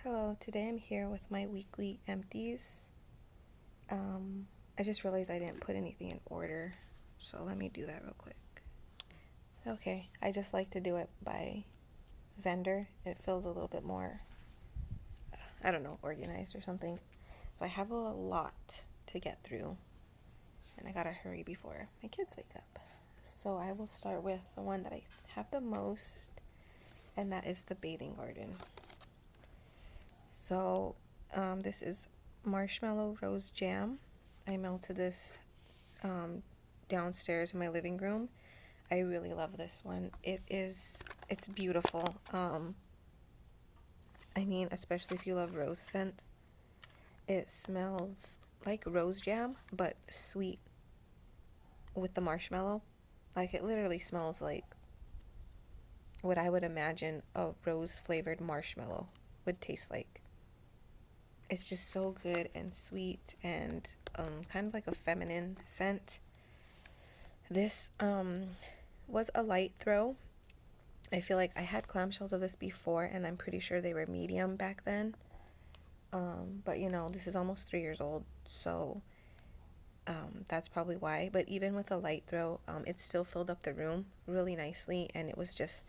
Hello, today I'm here with my weekly empties. I just realized I didn't put anything in order, so let me do that real quick. Okay, I just like to do it by vendor. It feels a little bit more, I don't know, organized or something. So I have a lot to get through, and I gotta hurry before my kids wake up. So I will start with the one that I have the most, and that is the bathing garden. So this is marshmallow rose jam. I melted this downstairs in my living room. I really love this one. It's beautiful. I mean, especially if you love rose scents. It smells like rose jam, but sweet with the marshmallow. Like, it literally smells like what I would imagine a rose flavored marshmallow would taste like. It's just so good and sweet and kind of like a feminine scent. This was a light throw. I feel like I had clamshells of this before, and I'm pretty sure they were medium back then. But this is almost 3 years old, so that's probably why. But even with a light throw, it still filled up the room really nicely, and it was just,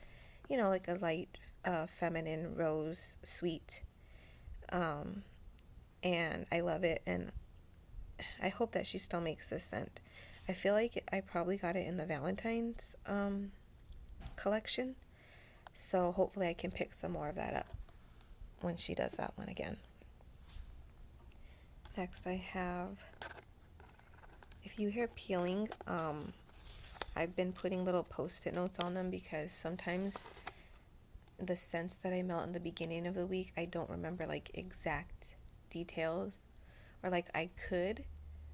like a light, feminine rose sweet. And I love it, and I hope that she still makes this scent. I feel like I probably got it in the Valentine's collection, so hopefully I can pick some more of that up when she does that one again. Next I have, if you hear peeling, I've been putting little post-it notes on them because sometimes the scents that I melt in the beginning of the week, I don't remember like exact details, or like I could,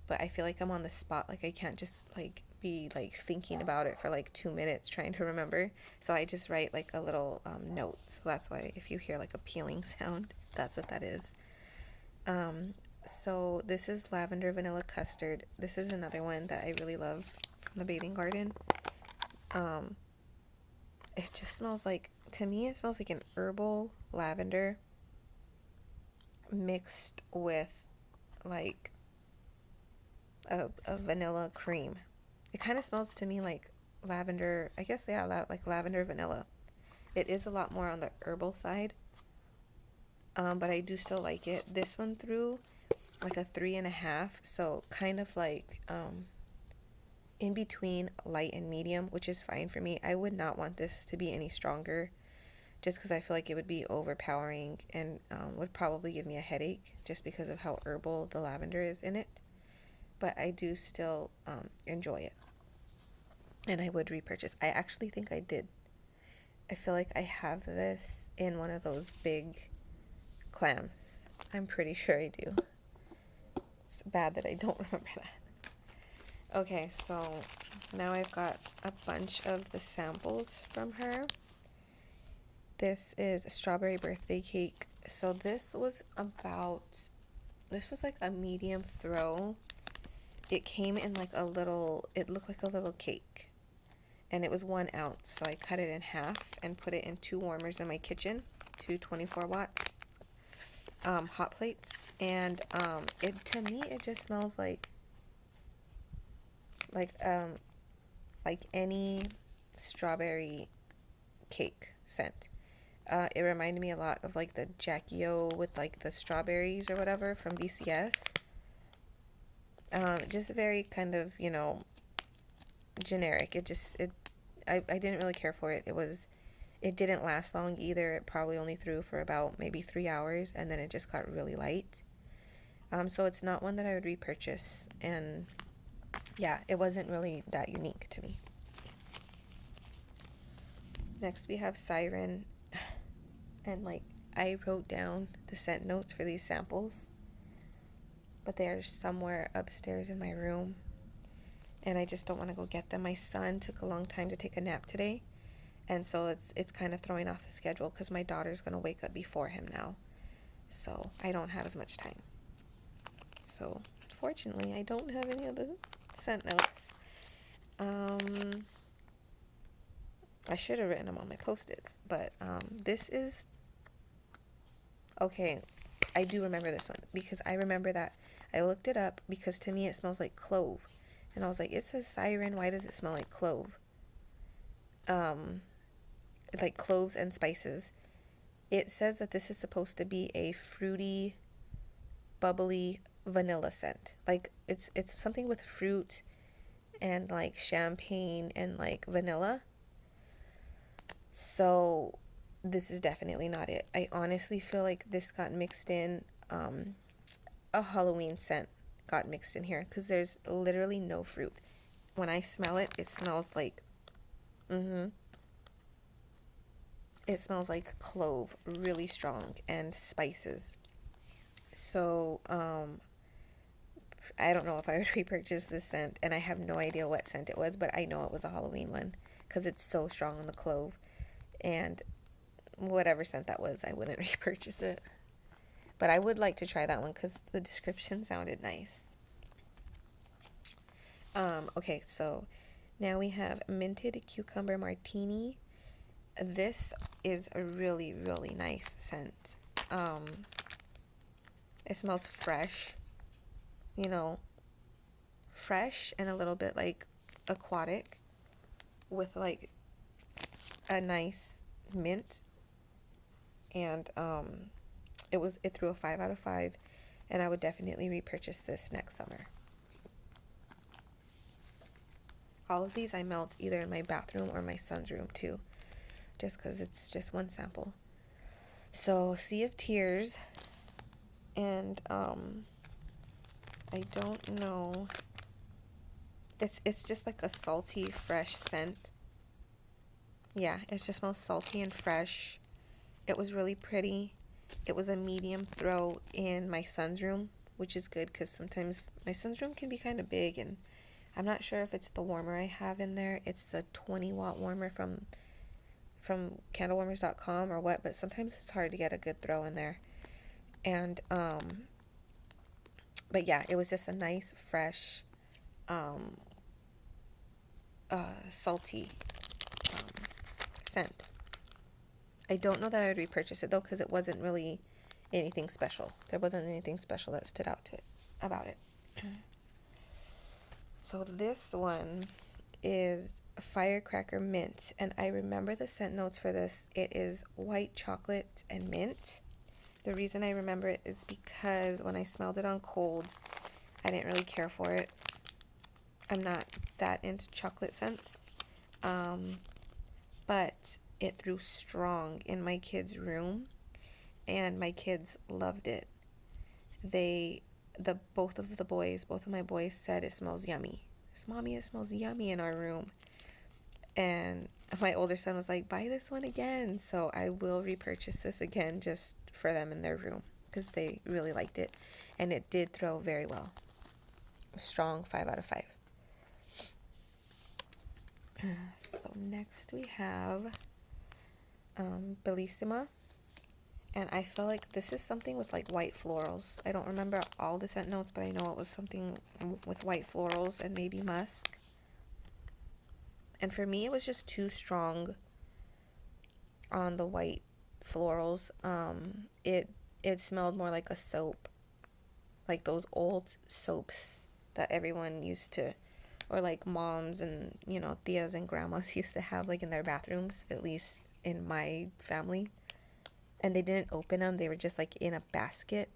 but I feel like I'm on the spot. Like, I can't just like be like thinking about it for like 2 minutes trying to remember. So I just write like a little note. So that's why if you hear like a peeling sound, that's what that is. So this is lavender vanilla custard. This is another one that I really love from the bathing garden. It just smells like, to me, it smells like an herbal lavender mixed with like a vanilla cream. It kind of smells to me like lavender, I guess, yeah, like lavender vanilla. It is a lot more on the herbal side, but I do still like it. This one threw like a 3.5, so kind of like in between light and medium, which is fine for me. I would not want this to be any stronger, just because I feel like it would be overpowering and would probably give me a headache just because of how herbal the lavender is in it. But I do still enjoy it, and I would repurchase. I actually think I did. I feel like I have this in one of those big clams. I'm pretty sure I do. It's bad that I don't remember that. Okay, so now I've got a bunch of the samples from her. This is a strawberry birthday cake. So this was like a medium throw. It came in like it looked like a little cake. And it was 1 ounce. So I cut it in half and put it in 2 warmers in my kitchen, 2 24-watt hot plates. And to me, it just smells like any strawberry cake scent. It reminded me a lot of like the Jackie O with like the strawberries or whatever from BCS. Just very kind of, generic. I didn't really care for it. It didn't last long either. It probably only threw for about maybe 3 hours, and then it just got really light. So it's not one that I would repurchase, and yeah, it wasn't really that unique to me. Next we have Siren, and like, I wrote down the scent notes for these samples, but they're somewhere upstairs in my room, and I just don't want to go get them. My son took a long time to take a nap today, and so it's kind of throwing off the schedule because my daughter's going to wake up before him now, so I don't have as much time. So fortunately, I don't have any of the scent notes. I should have written them on my post-its, but this is Okay, I do remember this one because I remember that I looked it up because to me it smells like clove. And I was like, it says siren, why does it smell like clove? Like cloves and spices. It says that this is supposed to be a fruity, bubbly vanilla scent. Like it's something with fruit and like champagne and like vanilla. So this is definitely not it. I honestly feel like this got mixed in. A Halloween scent got mixed in here because there's literally no fruit. When I smell it, it smells like, it smells like clove, really strong, and spices. So, I don't know if I would repurchase this scent, and I have no idea what scent it was, but I know it was a Halloween one because it's so strong on the clove. And whatever scent that was, I wouldn't repurchase it. But I would like to try that one because the description sounded nice. Okay, so now we have minted cucumber martini. This is a really, really nice scent. It smells fresh, you know, fresh and a little bit like aquatic with like a nice mint. And it threw a 5 out of 5, and I would definitely repurchase this next summer. All of these I melt either in my bathroom or my son's room too, just because it's just one sample. So Sea of Tears, and I don't know. It's just like a salty, fresh scent. Yeah, it just smells salty and fresh. It was really pretty. It was a medium throw in my son's room, which is good because sometimes my son's room can be kind of big, and I'm not sure if it's the warmer I have in there. It's the 20-watt warmer from candlewarmers.com or what, but sometimes it's hard to get a good throw in there. And but yeah, it was just a nice, fresh, salty scent. I don't know that I would repurchase it though because it wasn't really anything special. There wasn't anything special that stood out to it about it. So this one is firecracker mint, and I remember the scent notes for this. It is white chocolate and mint. The reason I remember it is because when I smelled it on cold, I didn't really care for it. I'm not that into chocolate scents, but it threw strong in my kids' room, and my kids loved it. Both of my boys said it smells yummy. Mommy, it smells yummy in our room. And my older son was like, buy this one again. So I will repurchase this again just for them in their room because they really liked it. And it did throw very well. A strong 5 out of 5. So next we have Bellissima. And I feel like this is something with like white florals. I don't remember all the scent notes, but I know it was something with white florals and maybe musk. And for me, it was just too strong on the white florals. It smelled more like a soap, like those old soaps that everyone used to, or like moms and tias and grandmas used to have like in their bathrooms, at least in my family. And they didn't open them; they were just like in a basket,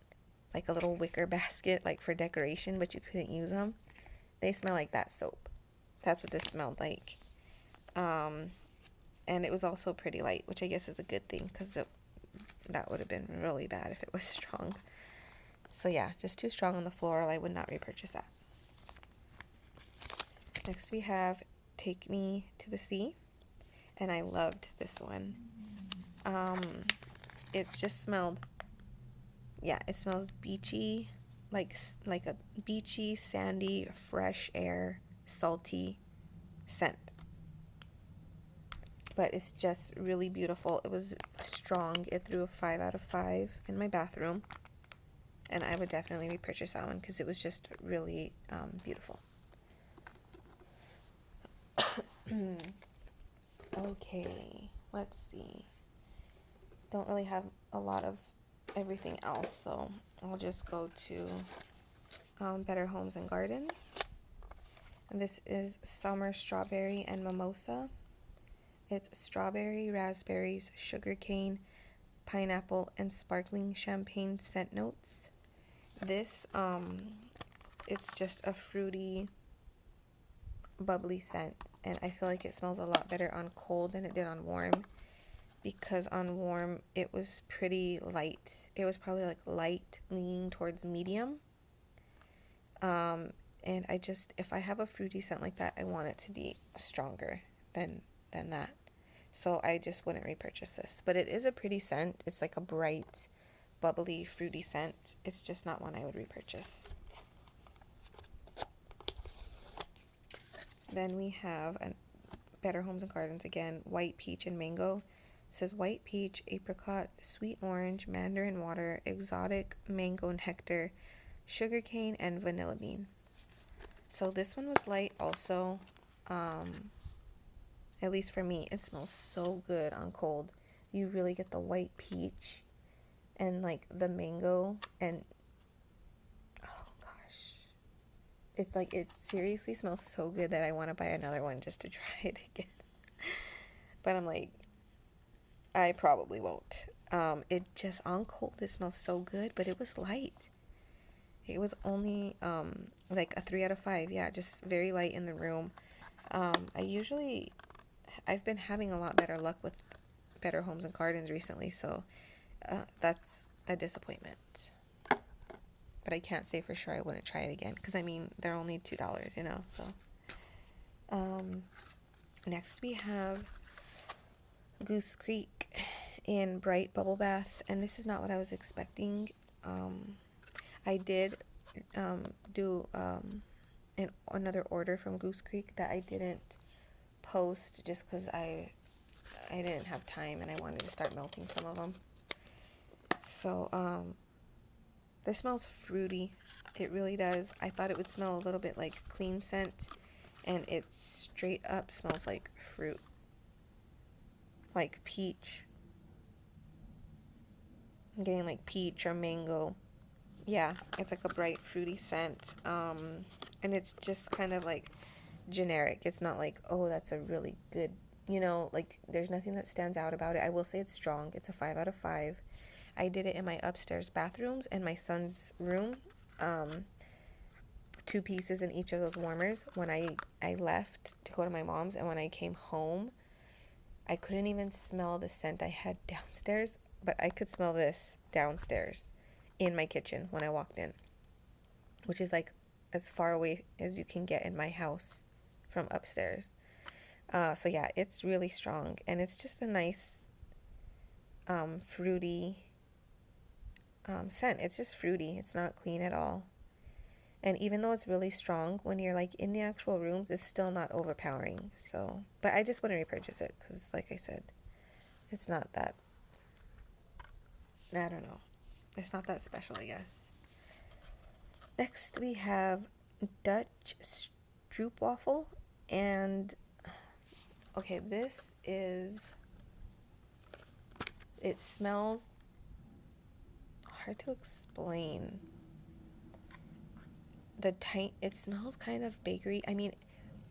like a little wicker basket, like for decoration, but you couldn't use them. They smell like that soap. That's what this smelled like. And it was also pretty light, which I guess is a good thing because that would have been really bad if it was strong. So yeah, just too strong on the floral. I would not repurchase that. Next we have Take Me to the Sea, and I loved this one. It just smelled, it smells beachy, like a beachy, sandy, fresh air, salty scent. But it's just really beautiful. It was strong. It threw a 5 out of 5 in my bathroom. And I would definitely repurchase that one because it was just really beautiful. Okay, let's see. Don't really have a lot of everything else. So I'll just go to Better Homes and Gardens. And this is Summer Strawberry and Mimosa. It's strawberry, raspberries, sugarcane, pineapple, and sparkling champagne scent notes. This, it's just a fruity, bubbly scent. And I feel like it smells a lot better on cold than it did on warm. Because on warm, it was pretty light. It was probably like light, leaning towards medium. And I just, if I have a fruity scent like that, I want it to be stronger than that. So I just wouldn't repurchase this. But it is a pretty scent. It's like a bright, bubbly, fruity scent. It's just not one I would repurchase. Then we have Better Homes and Gardens again, white peach and mango. It says white peach, apricot, sweet orange, mandarin water, exotic mango nectar, sugarcane, and vanilla bean. So this one was light also. At least for me, it smells so good on cold. You really get the white peach and like the mango, and oh gosh, it's like, it seriously smells so good that I want to buy another one just to try it again. But I'm like, I probably won't. It just, on cold, it smells so good, but it was light. It was only like a 3 out of 5. Yeah, just very light in the room. I've been having a lot better luck with Better Homes and Gardens recently, so that's a disappointment. But I can't say for sure I wouldn't try it again, because I mean, they're only $2, you know, so. Next we have Goose Creek in Bright Bubble Bath, and this is not what I was expecting. I did do another order from Goose Creek that I didn't post just because I didn't have time and I wanted to start melting some of them. So this smells fruity. It really does. I thought it would smell a little bit like clean scent, and it straight up smells like fruit, like peach. I'm getting like peach or mango. Yeah, it's like a bright fruity scent, and it's just kind of like generic. It's not like, oh, that's a really good, you know, like there's nothing that stands out about it. I will say it's strong. It's a 5 out of 5. I did it in my upstairs bathrooms and my son's room, 2 pieces in each of those warmers. When I left to go to my mom's, and when I came home, I couldn't even smell the scent I had downstairs, but I could smell this downstairs in my kitchen when I walked in, which is like as far away as you can get in my house from upstairs. So yeah, it's really strong, and it's just a nice fruity scent. It's just fruity. It's not clean at all. And even though it's really strong, when you're like in the actual rooms, it's still not overpowering. So, but I just wouldn't repurchase it because, like I said, it's not that, I don't know. It's not that special, I guess. Next, we have Dutch Stroopwafel. And, okay, this is, it smells hard to explain. It smells kind of bakery. I mean,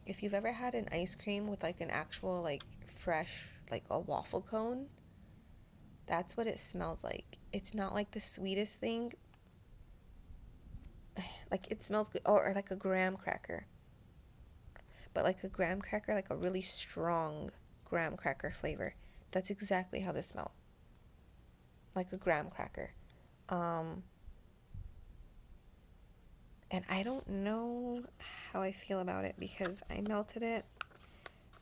if you've ever had an ice cream with like an actual like fresh, like a waffle cone, that's what it smells like. It's not like the sweetest thing. Like, it smells good. Or like a graham cracker. But like a graham cracker, like a really strong graham cracker flavor. That's exactly how this smells. Like a graham cracker. And I don't know how I feel about it because I melted it.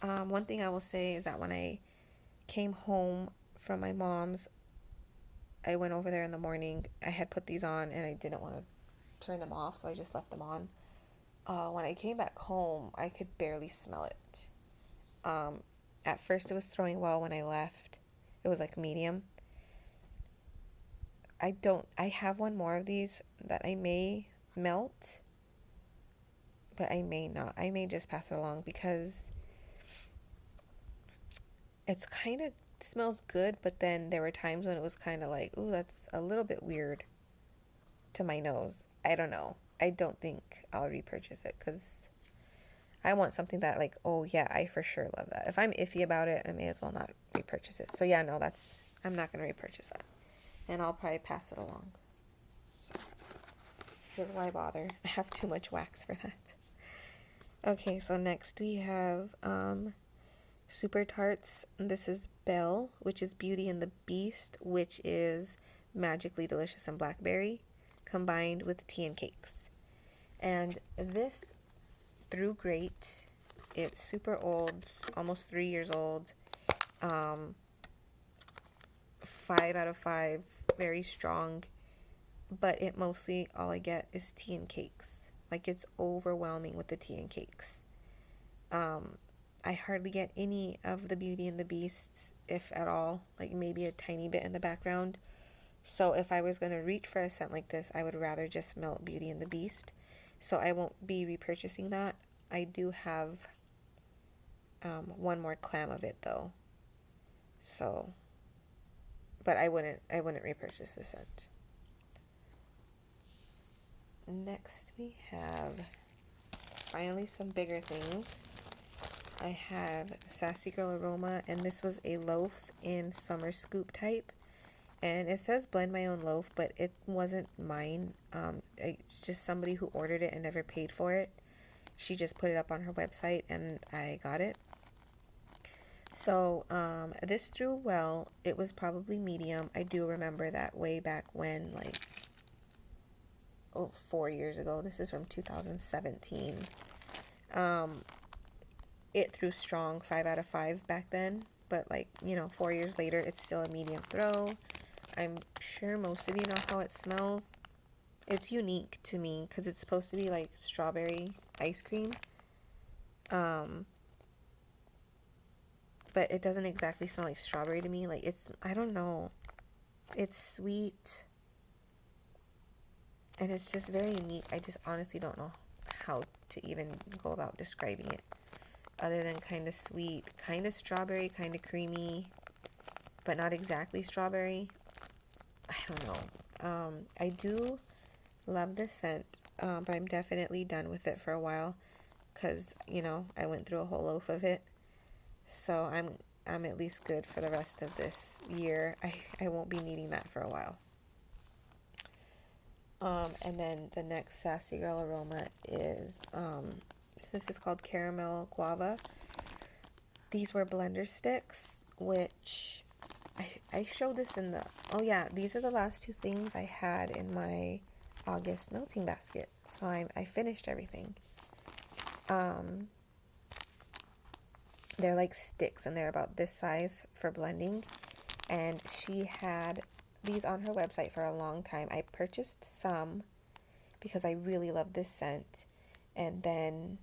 One thing I will say is that when I came home from my mom's, I went over there in the morning. I had put these on and I didn't want to turn them off, so I just left them on. When I came back home, I could barely smell it. At first it was throwing well. When I left, it was like medium. I have one more of these that I may melt, but I may not. I may just pass it along because it's kind of smells good, but then there were times when it was kind of like, ooh, that's a little bit weird to my nose. I don't know. I don't think I'll repurchase it because I want something that like, oh yeah, I for sure love that. If I'm iffy about it, I may as well not repurchase it. So yeah, no, I'm not going to repurchase that. And I'll probably pass it along. So, because why bother? I have too much wax for that. Okay, so next we have Super Tarts. This is Belle, which is Beauty and the Beast, which is Magically Delicious and Blackberry, combined with tea and cakes. And this threw great. It's super old, almost 3 years old. 5 out of 5, very strong. But it mostly, all I get is tea and cakes. Like, it's overwhelming with the tea and cakes. I hardly get any of the Beauty and the Beasts, if at all. Like, maybe a tiny bit in the background. So if I was going to reach for a scent like this, I would rather just smell Beauty and the Beast. So I won't be repurchasing that. I do have one more clam of it, though. So, but I wouldn't repurchase this scent. Next we have finally some bigger things. I have Sassy Girl Aroma, and this was a loaf in summer scoop type. And it says blend my own loaf, but it wasn't mine. It's just somebody who ordered it and never paid for it. She just put it up on her website and I got it. So this threw well. It was probably medium. I do remember that way back when, like, 4 years ago. This is from 2017. It threw strong, 5 out of 5 back then. But, like, 4 years later, it's still a medium throw. I'm sure most of you know how it smells. It's unique to me because it's supposed to be like strawberry ice cream. But it doesn't exactly smell like strawberry to me. Like, I don't know. It's sweet. And it's just very unique. I just honestly don't know how to even go about describing it. Other than kind of sweet, kind of strawberry, kind of creamy, but not exactly strawberry. I don't know. I do love this scent, but I'm definitely done with it for a while because, I went through a whole loaf of it. So I'm at least good for the rest of this year. I won't be needing that for a while. And then the next Sassy Girl Aroma is, this is called Caramel Guava. These were blender sticks, which I showed this in the, oh yeah, these are the last 2 things I had in my August melting basket. So I finished everything. They're like sticks and they're about this size for blending. And she had these on her website for a long time. I purchased some because I really love this scent. And then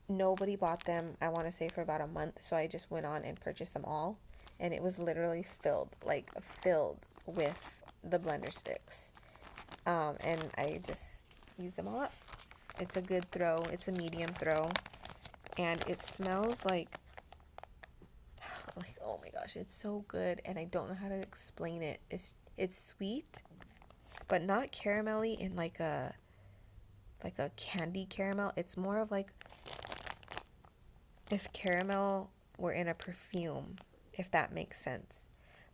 nobody bought them, I want to say, for about a month. So I just went on and purchased them all. And it was literally filled with the blender sticks. And I just used them all up. It's a good throw. It's a medium throw. And it smells like, oh my gosh, it's so good. And I don't know how to explain it. It's sweet, but not caramelly in like a candy caramel. It's more of like if caramel were in a perfume, if that makes sense.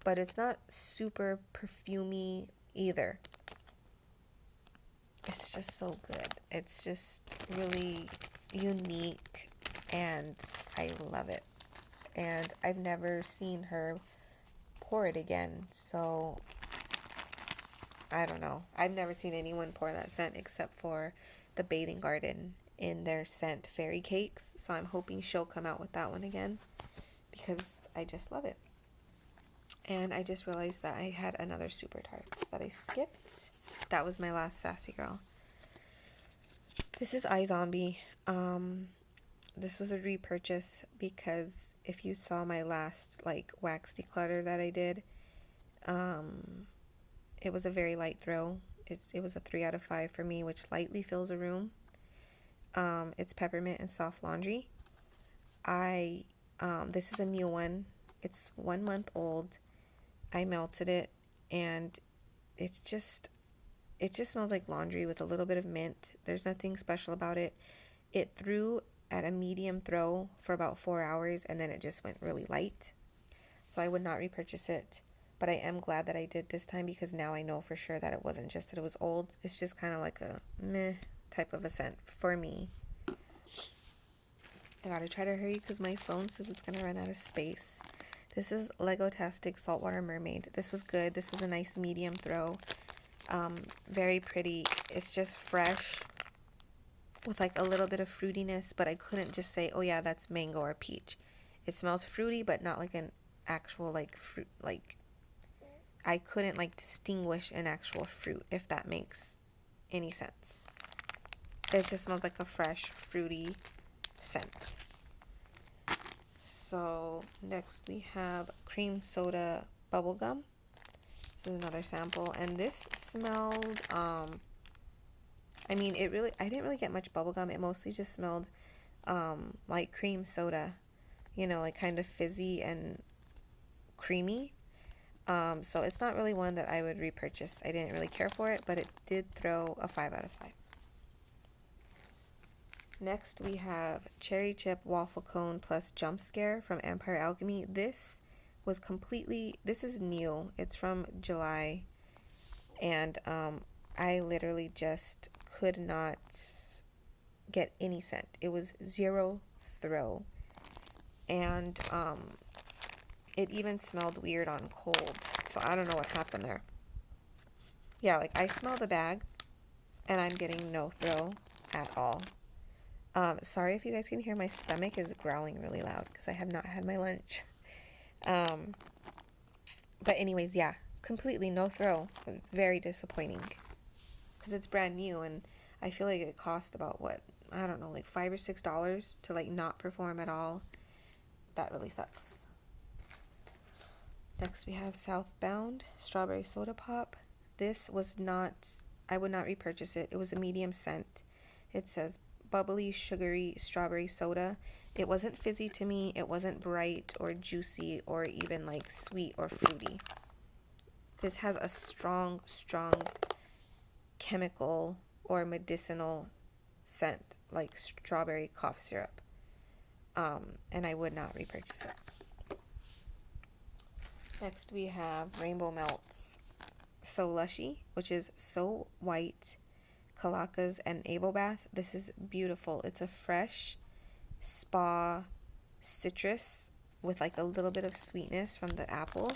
But it's not super perfumey either. It's just so good. It's just really unique and I love it. And I've never seen her pour it again, so I don't know. I've never seen anyone pour that scent except for the Bathing Garden in their scent Fairy Cakes. So I'm hoping she'll come out with that one again because I just love it. And I just realized that I had another Super Tarts that I skipped. That was my last Sassy Girl. This is iZombie. This was a repurchase because if you saw my last wax declutter that I did, it was a very light throw. It was a 3 out of 5 for me, which lightly fills a room. It's peppermint and soft laundry. This is a new one. It's 1 month old. I melted it, and it's just it just smells like laundry with a little bit of mint. There's nothing special about it. It threw at a medium throw for about 4 hours, and then it just went really light. So I would not repurchase it. But I am glad that I did this time, because now I know for sure that it wasn't just that it was old. It's just kind of like a meh type of a scent for me. I gotta try to hurry because my phone says it's gonna run out of space. This is Lego-tastic Saltwater Mermaid. This was good. This was a nice medium throw. Very pretty. It's just fresh with like a little bit of fruitiness, but I couldn't just say, oh yeah, that's mango or peach. It smells fruity, but not like an actual like fruit. Like, I couldn't like distinguish an actual fruit, if that makes any sense. It just smells like a fresh, fruity scent. So next we have cream soda bubblegum. This is another sample, and this smelled I mean, I didn't really get much bubblegum. It mostly just smelled like cream soda, you know, like kind of fizzy and creamy. So it's not really one that I would repurchase. I didn't really care for it, but it did throw a 5 out of 5. Next we have cherry chip waffle cone plus jump scare from Empire Alchemy. This is new. It's from July, and I literally just could not get any scent. It was zero throw, and it even smelled weird on cold. So I don't know what happened there. Yeah, like I smell the bag, and I'm getting no throw at all. Sorry if you guys can hear my stomach is growling really loud because I have not had my lunch. But anyways, yeah, completely no throw. Very disappointing because it's brand new, and I feel like it cost about what, I don't know, like $5 or $6 to like not perform at all. That really sucks. Next we have Southbound strawberry soda pop. This was not, I would not repurchase it. It was a medium scent. It says bubbly, sugary strawberry soda. It wasn't fizzy to me. It wasn't bright or juicy or even like sweet or fruity. This has a strong chemical or medicinal scent, like strawberry cough syrup. And I would not repurchase it. Next we have Rainbow Melts So Lushy, which is So White, Calaca's, and Avo Bath. This is beautiful. It's a fresh spa citrus with like a little bit of sweetness from the apple.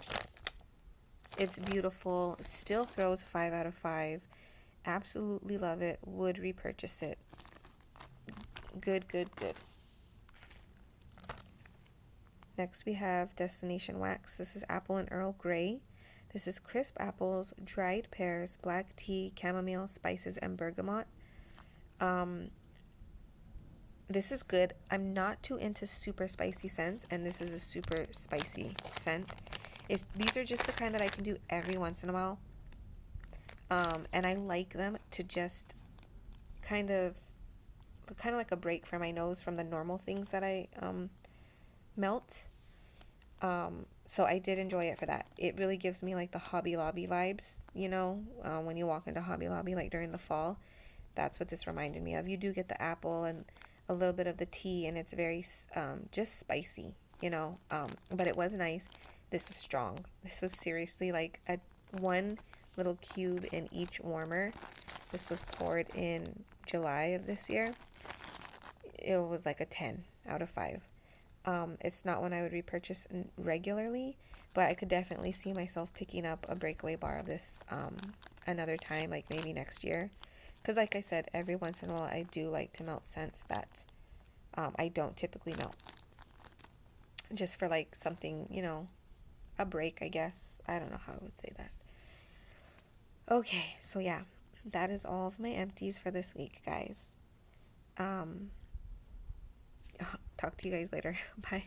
It's beautiful. Still throws 5 out of 5. Absolutely love it. Would repurchase it. Good. Next we have Destination Wax. This is apple and Earl Grey. This is crisp apples, dried pears, black tea, chamomile, spices, and bergamot. This is good. I'm not too into super spicy scents, and this is a super spicy scent. These are just the kind that I can do every once in a while. And I like them to just kind of like a break for my nose from the normal things that I melt. So I did enjoy it for that. It really gives me like the Hobby Lobby vibes, you know, when you walk into Hobby Lobby like during the fall. That's what this reminded me of. You do get the apple and a little bit of the tea, and it's very just spicy, you know. But it was nice. This was strong. This was seriously like a one little cube in each warmer. This was poured in July of this year. It was like a 10 out of 5. It's not one I would repurchase regularly, but I could definitely see myself picking up a breakaway bar of this another time, like maybe next year. Because like I said, every once in a while I do like to melt scents that I don't typically melt. Just for like something, you know, a break, I guess. I don't know how I would say that. Okay, so yeah, that is all of my empties for this week, guys. Talk to you guys later. Bye.